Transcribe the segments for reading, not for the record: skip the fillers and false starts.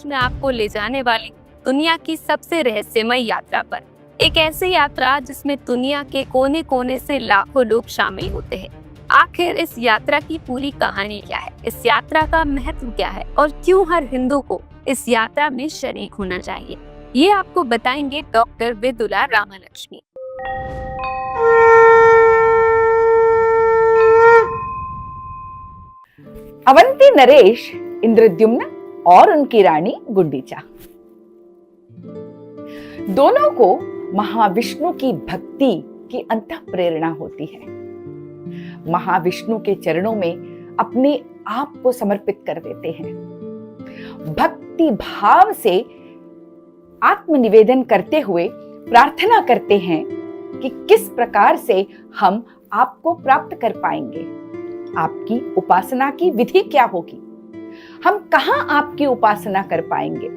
आज मैं आपको ले जाने वाली दुनिया की सबसे रहस्यमय यात्रा पर। एक ऐसी यात्रा जिसमें दुनिया के कोने कोने से लाखों लोग शामिल होते हैं। आखिर इस यात्रा की पूरी कहानी क्या है, इस यात्रा का महत्व क्या है और क्यों हर हिंदू को इस यात्रा में शरीक होना चाहिए, ये आपको बताएंगे डॉक्टर विदुला रामालक्ष्मी। अवंती नरेश, इंद्रद्युम्न और उनकी रानी गुंडीचा, दोनों को महाविष्णु की भक्ति की अंतः प्रेरणा होती है। महाविष्णु के चरणों में अपने आप को समर्पित कर देते हैं। भक्ति भाव से आत्मनिवेदन करते हुए प्रार्थना करते हैं कि किस प्रकार से हम आपको प्राप्त कर पाएंगे, आपकी उपासना की विधि क्या होगी, हम कहां आपकी उपासना कर पाएंगे।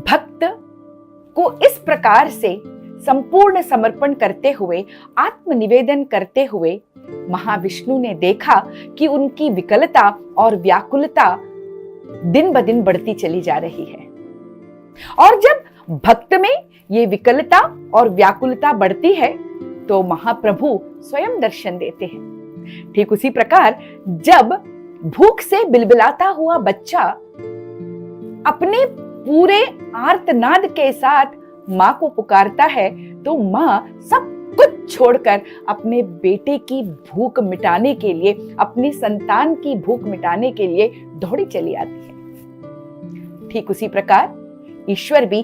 भक्त को इस प्रकार से संपूर्ण समर्पण करते हुए, आत्मनिवेदन करते हुए महाविष्णु ने देखा कि उनकी विकलता और व्याकुलता दिन ब दिन बढ़ती चली जा रही है। और जब भक्त में ये विकलता और व्याकुलता बढ़ती है तो महाप्रभु स्वयं दर्शन देते हैं। ठीक उसी प्रकार जब भूख से बिलबिलाता हुआ बच्चा अपने पूरे आर्तनाद के साथ मां को पुकारता है तो मां सब कुछ छोड़कर अपने बेटे की भूख मिटाने के लिए, अपनी संतान की भूख मिटाने के लिए दौड़ी चली आती है। ठीक उसी प्रकार ईश्वर भी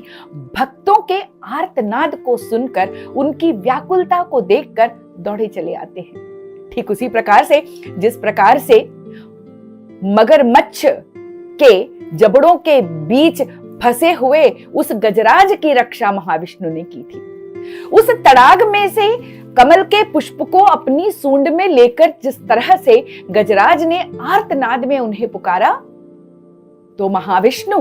भक्तों के आर्तनाद को सुनकर, उनकी व्याकुलता को देखकर दौड़े चले आते हैं। ठीक उसी प्रकार से जिस प्रकार से मगरमच्छ के जबड़ों के बीच फंसे हुए उस गजराज की रक्षा महाविष्णु ने की थी, उस तड़ाग में से कमल के पुष्प को अपनी सूंड में लेकर जिस तरह से गजराज ने आर्तनाद में उन्हें पुकारा, तो महाविष्णु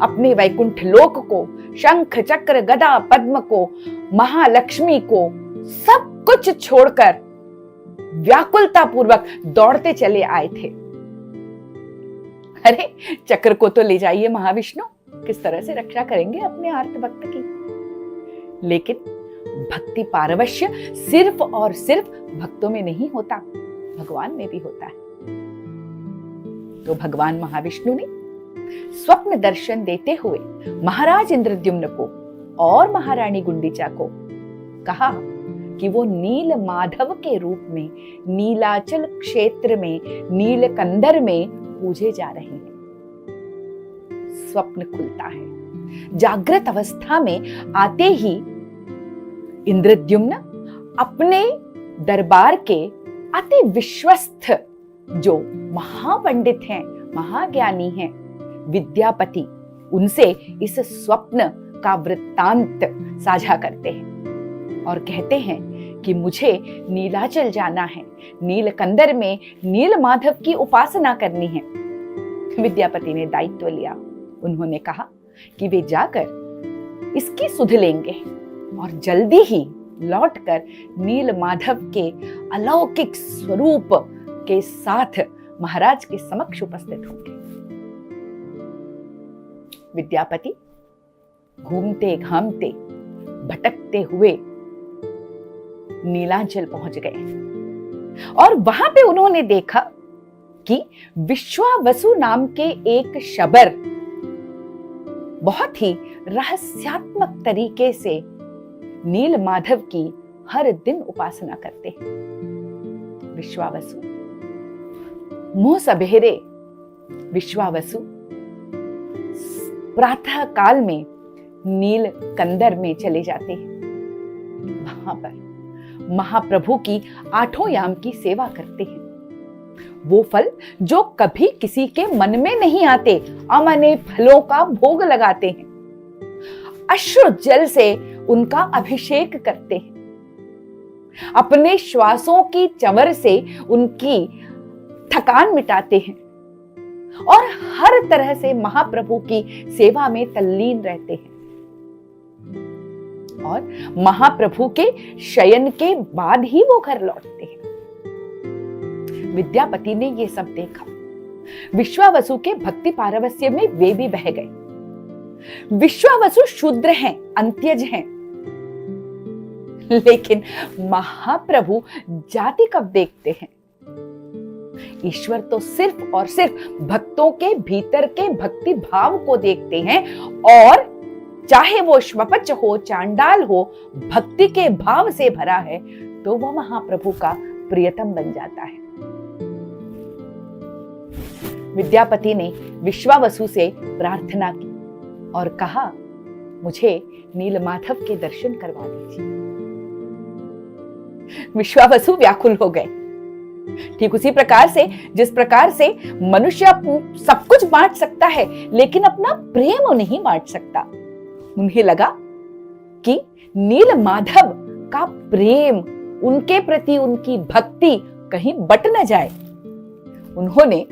अपने वैकुंठ लोक को, शंख चक्र गदा पद्म को, महालक्ष्मी को सब कुछ छोड़कर व्याकुलता पूर्वक दौड़ते चले आए थे। अरे चक्र को तो ले जाइए महाविष्णु, किस तरह से रक्षा करेंगे अपने आर्त भक्त की। लेकिन भक्ति पारवश्य सिर्फ और सिर्फ भक्तों में नहीं होता, भगवान में भी होता है। तो भगवान महाविष्णु ने स्वप्न दर्शन देते हुए महाराज इंद्रद्युम्न को और महारानी गुंडीचा को कहा कि वो नील माधव के रूप में नीलाचल क्षेत्र में नीलकंदर में पूजे जा रहे हैं। स्वप्न खुलता है। जागृत अवस्था में आते ही इंद्रद्युम्न अपने दरबार के अति विश्वस्त जो महापंडित हैं, महाज्ञानी हैं, विद्यापति, उनसे इस स्वप्न का वृत्तांत साझा करते हैं और कहते हैं कि मुझे नीलाचल जाना है, नीलकंदर में नील माधव की उपासना करनी है। विद्यापति ने दायित्व लिया। उन्होंने कहा कि वे जाकर इसकी सुध लेंगे और जल्दी ही लौटकर नील माधव के अलौकिक स्वरूप के साथ महाराज के समक्ष उपस्थित होंगे। विद्यापति घूमते घामते भटकते हुए नीलांचल पहुंच गए और वहां पे उन्होंने देखा कि विश्वावसु नाम के एक शबर बहुत ही रहस्यात्मक तरीके से नील माधव की हर दिन उपासना करते हैं। विश्वावसु मुंह सबेरे विश्वावसु प्रातः काल में नील कंदर में चले जाते हैं। वहां पर महाप्रभु की आठों याम की सेवा करते हैं। वो फल जो कभी किसी के मन में नहीं आते, अमने फलों का भोग लगाते हैं। अश्रु जल से उनका अभिषेक करते हैं। अपने श्वासों की चंवर से उनकी थकान मिटाते हैं और हर तरह से महाप्रभु की सेवा में तल्लीन रहते हैं। और महाप्रभु के शयन के बाद ही वो घर लौटते हैं। विद्यापति ने ये सब देखा विश्वावसु के भक्ति पारवस्य में वे भी बह गए। विश्वावसु शूद्र हैं, अंत्यज हैं, लेकिन महाप्रभु जाति कब देखते हैं? ईश्वर तो सिर्फ और सिर्फ भक्तों के भीतर के भक्ति भाव को देखते हैं, और चाहे वो श्वपच हो, चांडाल हो, भक्ति के भाव से भरा है तो वह महाप्रभु का प्रियतम बन जाता है। विद्यापति ने विश्वावसु से प्रार्थना की और कहा, मुझे नीलमाधव के दर्शन करवा दीजिए। विश्वावसु व्याकुल हो गए। ठीक उसी प्रकार से जिस प्रकार से मनुष्य सब कुछ बांट सकता है लेकिन अपना प्रेम नहीं बांट सकता। उन्हें लगा कि नीलमाधव का प्रेम, उनके प्रति उनकी भक्ति कहीं बट न जाए। उन्होंने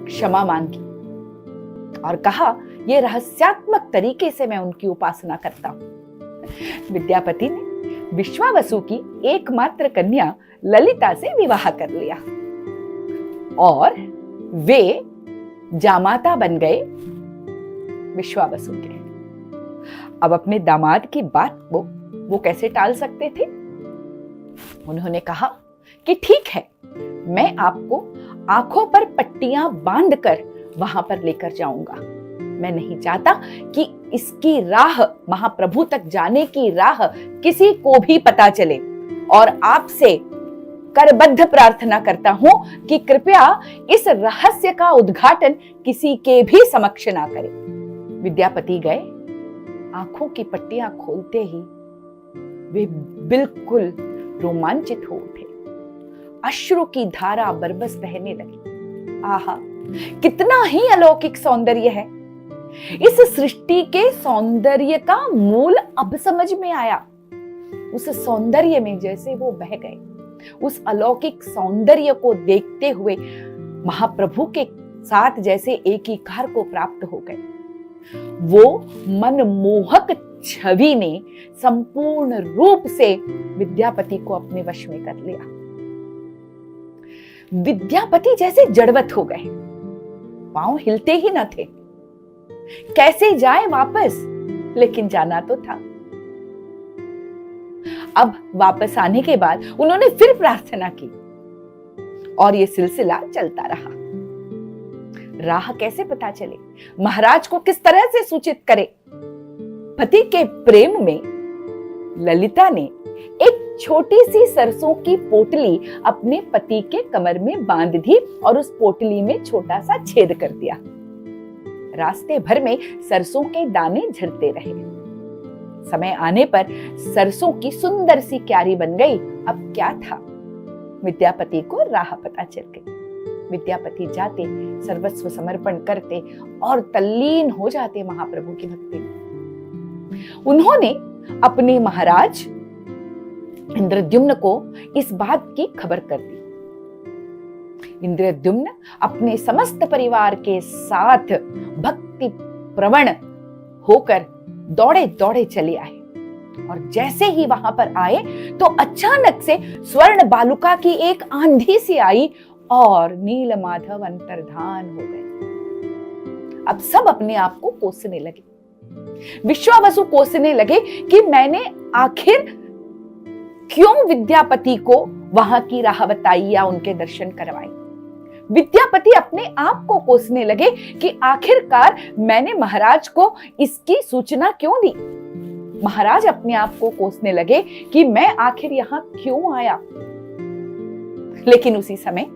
क्षमा मांगी और कहा, यह रहस्यात्मक तरीके से मैं उनकी उपासना करता हूं। विद्यापति ने विश्वावसु की एकमात्र कन्या ललिता से विवाह कर लिया और वे जामाता बन गए विश्वावसु के। अब अपने दामाद की बात को वो कैसे टाल सकते थे? उन्होंने कहा कि ठीक है, मैं आपको आंखों पर पट्टियां बांधकर वहां पर लेकर जाऊंगा। मैं नहीं चाहता कि इसकी राह, महाप्रभु तक जाने की राह किसी को भी पता चले, और आपसे करबद्ध प्रार्थना करता हूं कि कृपया इस रहस्य का उद्घाटन किसी के भी समक्ष ना करें। विद्यापति गए। आंखों की पट्टियां खोलते ही वे बिल्कुल रोमांचित हो उठे। अश्रु की धारा बरबस बहने लगी। आहा, कितना ही अलौकिक सौंदर्य है। इस सृष्टि के सौंदर्य का मूल अब समझ में आया। उस सौंदर्य में जैसे वो बह गए, उस अलौकिक सौंदर्य को देखते हुए महाप्रभु के साथ जैसे एकीकार को प्राप्त हो गए। वो मनमोहक छवि ने संपूर्ण रूप से विद्यापति को अपने वश में कर लिया। विद्यापति जैसे जड़वत हो गए, पांव हिलते ही न थे। कैसे जाए वापस? लेकिन जाना तो था। अब वापस आने के बाद उन्होंने फिर प्रार्थना की और यह सिलसिला चलता रहा। राह कैसे पता चले, महाराज को किस तरह से सूचित करे? पति के प्रेम में ललिता ने एक छोटी सी सरसों की पोटली अपने पति के कमर में बांध दी और उस पोटली में छोटा सा छेद कर दिया। रास्ते भर में सरसों के दाने झरते रहे। समय आने पर सरसों की सुंदर सी क्यारी बन गई। अब क्या था? विद्यापति को राह पता चल गई। विद्यापति जाते, सर्वस्व समर्पण करते और तल्लीन हो जाते महाप्रभु की भक्ति में। उन्होंने अपने महाराज इंद्रद्युम्न को इस बात की खबर कर दी। इंद्रद्युम्न अपने समस्त परिवार के साथ भक्ति प्रवण होकर दौड़े दौड़े चले आए, और जैसे ही वहां पर आए तो अचानक से स्वर्ण बालुका की एक आंधी सी आई और नीलमाधव अंतर्धान हो गए। अब सब अपने आप को कोसने लगे। विश्वावसु कोसने लगे कि मैंने आखिर क्यों विद्यापति को वहां की राह बताई या उनके दर्शन करवाए। विद्यापति अपने आप को कोसने लगे कि आखिरकार मैंने महाराज को इसकी सूचना क्यों दी। महाराज अपने आप को कोसने लगे कि मैं आखिर यहां क्यों आया। लेकिन उसी समय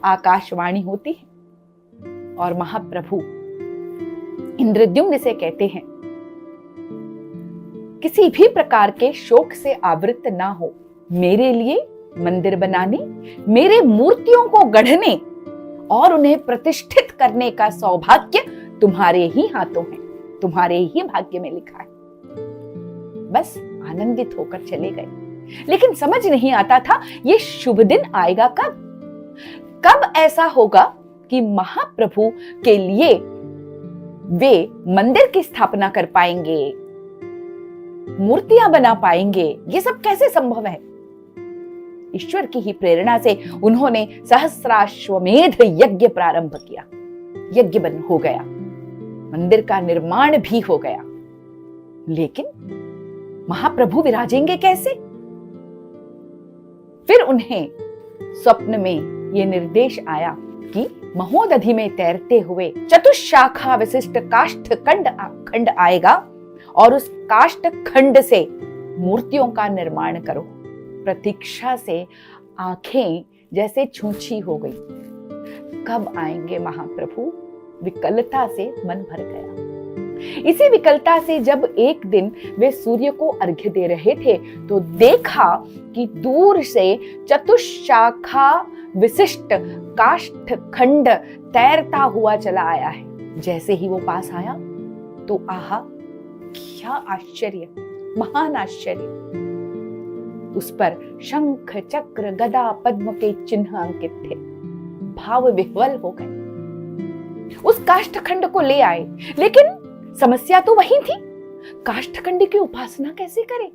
आकाशवाणी होती है और महाप्रभु इंद्रद्युम्न से कहते हैं, किसी भी प्रकार के शोक से आवृत ना हो। मेरे लिए मंदिर बनाने, मेरे मूर्तियों को गढ़ने और उन्हें प्रतिष्ठित करने का सौभाग्य तुम्हारे ही हाथों है, तुम्हारे ही भाग्य में लिखा है। बस आनंदित होकर चले गए। लेकिन समझ नहीं आता था ये शुभ दिन आएगा कब। कब ऐसा होगा कि महाप्रभु के लिए वे मंदिर की स्थापना कर पाएंगे, मूर्तियां बना पाएंगे। ये सब कैसे संभव है? ईश्वर की ही प्रेरणा से उन्होंने सहस्राश्वमेध यज्ञ प्रारंभ किया। यज्ञ बन हो गया, मंदिर का निर्माण भी हो गया। लेकिन महाप्रभु विराजेंगे कैसे? फिर उन्हें स्वप्न में यह निर्देश आया कि महोदधि में तैरते हुए चतुशाखा विशिष्ट काष्ठ खंड आएगा और उस काष्ठ खंड से मूर्तियों का निर्माण करो। प्रतीक्षा से आंखें जैसे छूछी हो गई। कब आएंगे महाप्रभु? विकलता से मन भर गया। इसी विकलता से जब एक दिन वे सूर्य को अर्घ्य दे रहे थे तो देखा कि दूर से चतुशाखा विशिष्ट काष्ठ खंड तैरता हुआ चला आया है। जैसे ही वो पास आया तो आहा, क्या आश्चर्य, महान आश्चर्य! उस पर शंख चक्र गदा पद्म के चिन्ह अंकित थे। भाव विह्वल हो गए। उस काष्ठखंड को ले आए, लेकिन समस्या तो वही थी, काष्ठखंड की उपासना कैसे करें?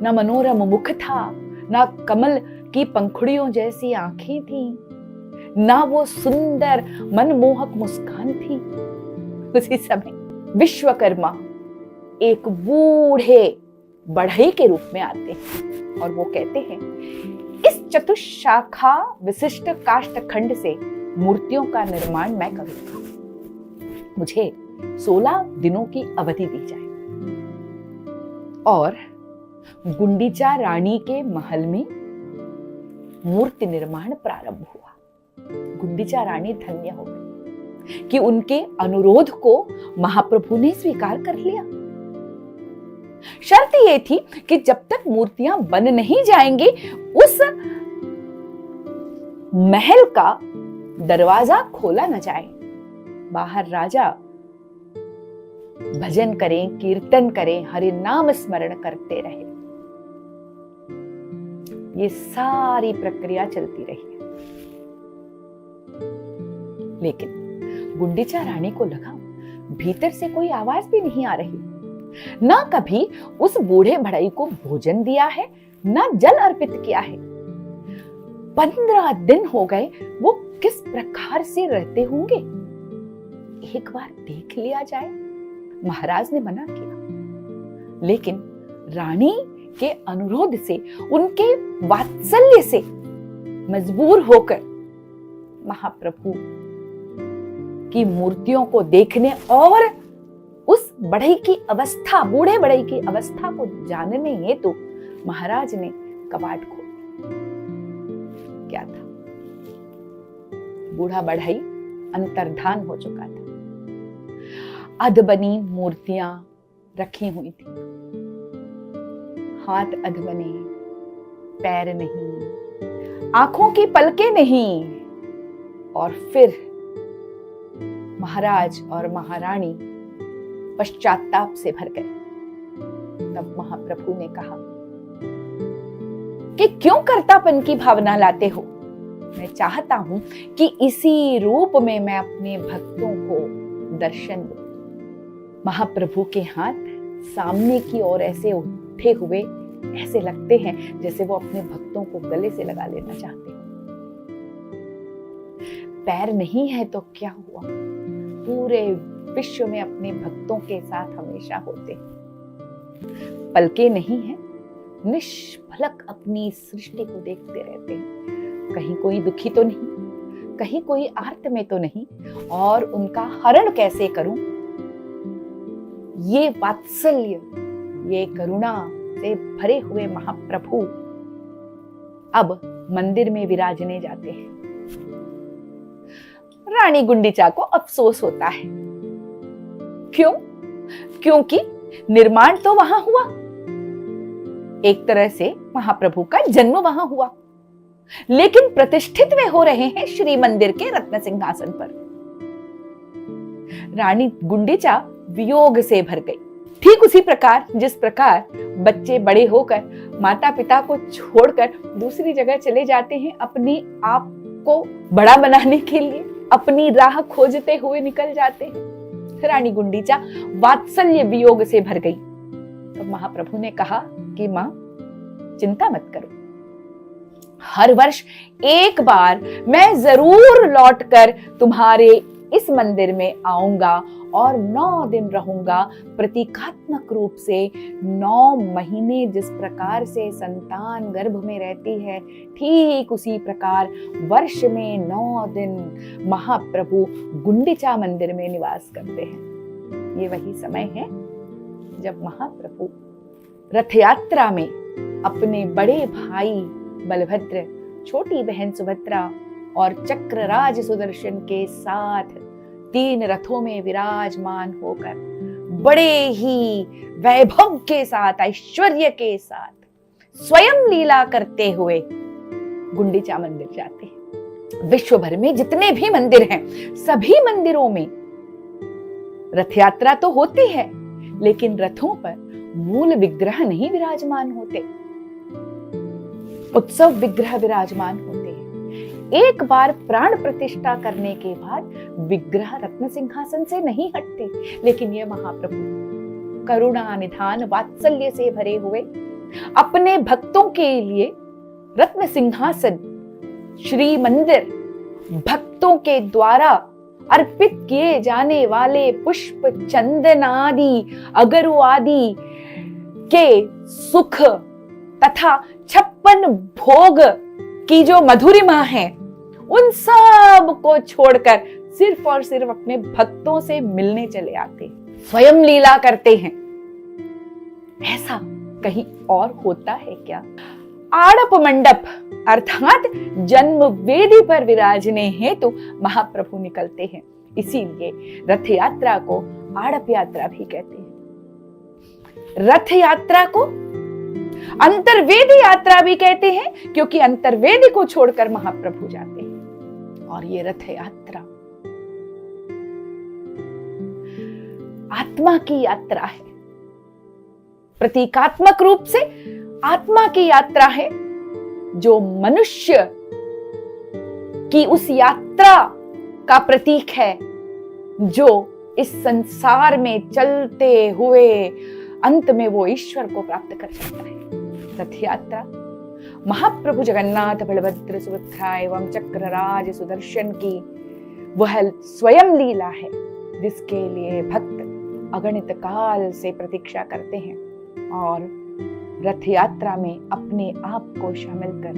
न मनोरम मुख था, न कमल की पंखुड़ियों जैसी आंखें थी, ना वो सुंदर मनमोहक मुस्कान थी। उसी समय विश्वकर्मा एक बूढ़े बढ़ई के रूप में आते हैं और वो कहते हैं, इस चतुशाखा विशिष्ट काष्ठखंड से मूर्तियों का निर्माण मैं करूंगा। मुझे 16 दिनों की अवधि दी जाए। और गुंडीचा रानी के महल में मूर्ति निर्माण प्रारंभ हुआ। गुंडीचा रानी धन्य हो गई कि उनके अनुरोध को महाप्रभु ने स्वीकार कर लिया। शर्त यह थी कि जब तक मूर्तियां बन नहीं जाएंगी, उस महल का दरवाजा खोला न जाए। बाहर राजा भजन करें, कीर्तन करें, हरि नाम स्मरण करते रहे। ये सारी प्रक्रिया चलती रही। लेकिन गुंडीचा रानी को लगा भीतर से कोई आवाज भी नहीं आ रही। ना कभी उस बूढ़े बढ़ई को भोजन दिया है, ना जल अर्पित किया है। 15 दिन हो गए, वो किस प्रकार से रहते होंगे? एक बार देख लिया जाए। महाराज ने मना किया, लेकिन रानी के अनुरोध से, उनके वात्सल्य से मजबूर होकर महाप्रभु की मूर्तियों को देखने और उस बढ़ई की अवस्था, बूढ़े बढ़ई की अवस्था को जानने हेतु महाराज ने कपाट खोल दिया। क्या था? बूढ़ा बढ़ई अंतर्धान हो चुका था। अधबनी मूर्तियां रखी हुई थी। हाथ अधबने, पैर नहीं, आंखों की पलकें नहीं। और फिर महाराज और महारानी पश्चाताप से भर गए। तब महाप्रभु ने कहा कि क्यों कर्तापन की भावना लाते हो? मैं चाहता हूं कि इसी रूप में मैं अपने भक्तों को दर्शन दूं। महाप्रभु के हाथ सामने की ओर ऐसे उठे हुए ऐसे लगते हैं जैसे वो अपने भक्तों को गले से लगा लेना चाहते हैं। पैर नहीं है तो क्या हुआ? पूरे विश्व में अपने भक्तों के साथ हमेशा होते हैं। पलकें नहीं है, निष्फलक अपनी सृष्टि को देखते रहते हैं। कहीं कोई दुखी तो नहीं, कहीं कोई आर्त में तो नहीं, और उनका हरण कैसे करूं? ये वात्सल्य, ये करुणा से भरे हुए महाप्रभु अब मंदिर में विराजने जाते हैं। रानी गुंडीचा को अफसोस होता है। क्यों? क्योंकि निर्माण तो वहां हुआ, एक तरह से महाप्रभु का जन्म वहां हुआ, लेकिन प्रतिष्ठित वे हो रहे हैं श्री मंदिर के रत्न सिंहासन पर। रानी गुंडीचा वियोग से भर गई। ठीक उसी प्रकार जिस प्रकार बच्चे बड़े होकर माता पिता को छोड़कर दूसरी जगह चले जाते हैं, अपने आप को बड़ा बनाने के लिए अपनी राह खोजते हुए निकल जाते हैं। रानी गुंडीचा वात्सल्य वियोग से भर गई। तो महाप्रभु ने कहा कि मां, चिंता मत करो, हर वर्ष एक बार मैं जरूर लौटकर तुम्हारे इस मंदिर में आऊंगा और 9 दिन रहूंगा। प्रतीकात्मक रूप से 9 महीने जिस प्रकार से संतान गर्भ में रहती है, ठीक उसी प्रकार वर्ष में 9 दिन महाप्रभु गुंडीचा मंदिर में निवास करते हैं। ये वही समय है जब महाप्रभु रथ यात्रा में अपने बड़े भाई बलभद्र, छोटी बहन सुभद्रा और चक्रराज सुदर्शन के साथ 3 रथों में विराजमान होकर बड़े ही वैभव के साथ, ऐश्वर्य के साथ स्वयं लीला करते हुए गुंडीचा मंदिर जाते हैं। विश्व भर में जितने भी मंदिर हैं, सभी मंदिरों में रथ यात्रा तो होती है, लेकिन रथों पर मूल विग्रह नहीं विराजमान होते, उत्सव विग्रह विराजमान होते हैं। एक बार प्राण प्रतिष्ठा करने के बाद विग्रह रत्न सिंहासन से नहीं हटते, लेकिन यह महाप्रभु करुणा निधान वात्सल्य से भरे हुए अपने भक्तों के लिए रत्न सिंहासन, श्री मंदिर, भक्तों के द्वारा अर्पित किए जाने वाले पुष्प, चंदन आदि, अगरु आदि के सुख तथा 56 भोग की जो मधुरिमा है, उन सब को छोड़कर सिर्फ और सिर्फ अपने भक्तों से मिलने चले आते, स्वयं लीला करते हैं। ऐसा कहीं और होता है क्या? आड़प मंडप अर्थात जन्म वेदी पर विराजने हेतु महाप्रभु निकलते हैं, इसीलिए रथ यात्रा को आड़प यात्रा भी कहते हैं। रथ यात्रा को अंतर्वेदी यात्रा भी कहते हैं, क्योंकि अंतर्वेदी को छोड़कर महाप्रभु जाते हैं। और ये रथ यात्रा आत्मा की यात्रा है, प्रतीकात्मक रूप से आत्मा की यात्रा है, जो मनुष्य की उस यात्रा का प्रतीक है, जो इस संसार में चलते हुए अंत में वो ईश्वर को प्राप्त कर सकता है। रथ यात्रा महाप्रभु जगन्नाथ, बलभद्र, सुभद्रा एवं चक्रराज सुदर्शन की वह स्वयं लीला है, जिसके लिए भक्त अगणित काल से प्रतीक्षा करते हैं और रथ यात्रा में अपने आप को शामिल कर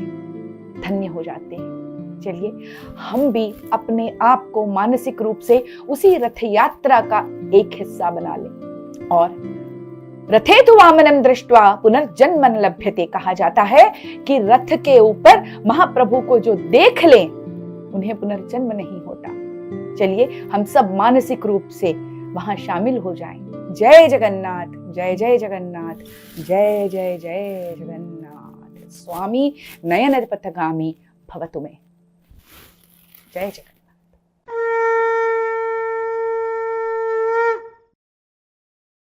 धन्य हो जाते हैं। चलिए हम भी अपने आप को मानसिक रूप से उसी रथ यात्रा का एक हिस्सा बना लें। और रथेतु वामनम दृष्ट्वा पुनर्जन्म न लभ्यते, कहा जाता है कि रथ के ऊपर महाप्रभु को जो देख लें उन्हें पुनर्जन्म नहीं होता। चलिए हम सब मानसिक रूप से वहां शामिल हो जाएं। जय जगन्नाथ, जय जय जगन्नाथ, जय जय जय जगन्नाथ। स्वामी नयन पथगामी भवतु मे। जय जगन्नाथ।